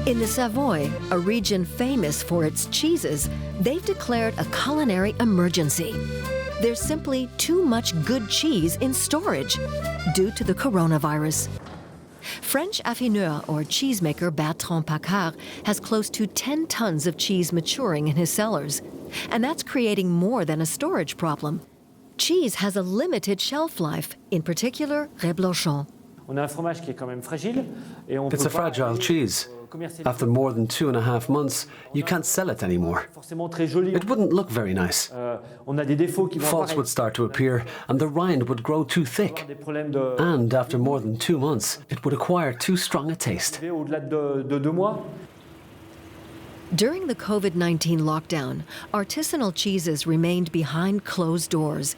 In the Savoy, a region famous for its cheeses, they've declared a culinary emergency. There's simply too much good cheese in storage due to the coronavirus. French affineur or cheesemaker Bertrand Picard has close to 10 tons of cheese maturing in his cellars, and that's creating more than a storage problem. Cheese has a limited shelf life, in particular reblochon. It's a fragile cheese. After more than 2.5 months, you can't sell it anymore. It wouldn't look very nice. Faults would start to appear, and the rind would grow too thick. And after more than 2 months, it would acquire too strong a taste. During the COVID-19 lockdown, artisanal cheeses remained behind closed doors.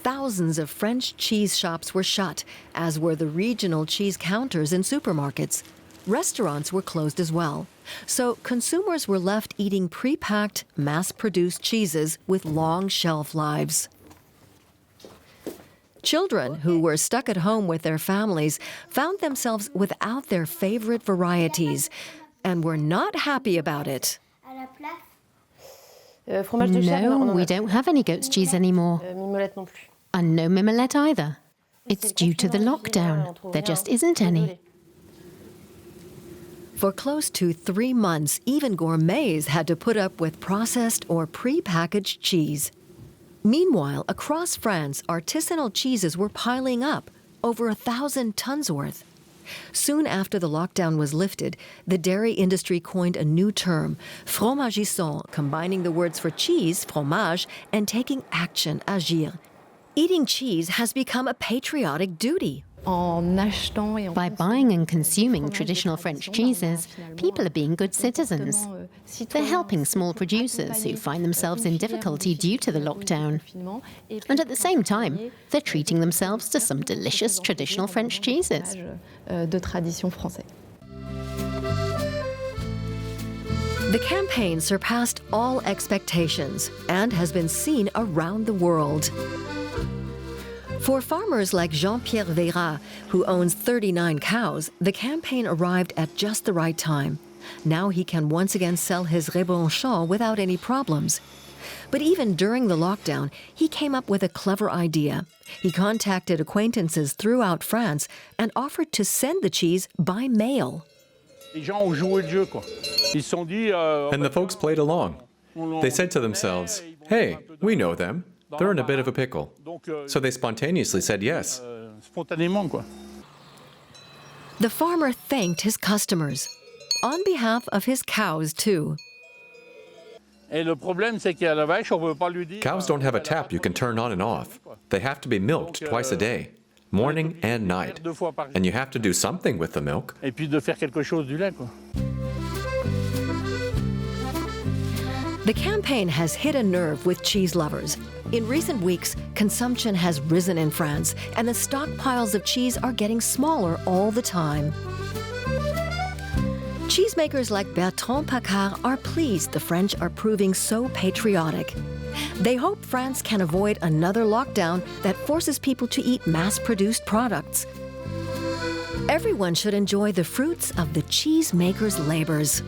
Thousands of French cheese shops were shut, as were the regional cheese counters in supermarkets. Restaurants were closed as well, so consumers were left eating pre-packed, mass-produced cheeses with long shelf lives. Children who were stuck at home with their families found themselves without their favorite varieties and were not happy about it. No, we don't have any goat's cheese anymore. And no mimolette either. It's due to the lockdown. There just isn't any. For close to 3 months, even gourmets had to put up with processed or pre-packaged cheese. Meanwhile, across France, artisanal cheeses were piling up, over 1,000 tons worth. Soon after the lockdown was lifted, the dairy industry coined a new term, fromagisson, combining the words for cheese, fromage, and taking action, agir. Eating cheese has become a patriotic duty. By buying and consuming traditional French cheeses, people are being good citizens. They're helping small producers who find themselves in difficulty due to the lockdown. And at the same time, they're treating themselves to some delicious traditional French cheeses. The campaign surpassed all expectations and has been seen around the world. For farmers like Jean-Pierre Véra, who owns 39 cows, the campaign arrived at just the right time. Now he can once again sell his reblochon without any problems. But even during the lockdown, he came up with a clever idea. He contacted acquaintances throughout France and offered to send the cheese by mail. And the folks played along. They said to themselves, "Hey, we know them. They're in a bit of a pickle." So they spontaneously said yes. The farmer thanked his customers, on behalf of his cows too. Cows don't have a tap you can turn on and off. They have to be milked twice a day, morning and night. And you have to do something with the milk. The campaign has hit a nerve with cheese lovers. In recent weeks, consumption has risen in France, and the stockpiles of cheese are getting smaller all the time. Cheesemakers like Bertrand Picard are pleased the French are proving so patriotic. They hope France can avoid another lockdown that forces people to eat mass-produced products. Everyone should enjoy the fruits of the cheesemakers' labors.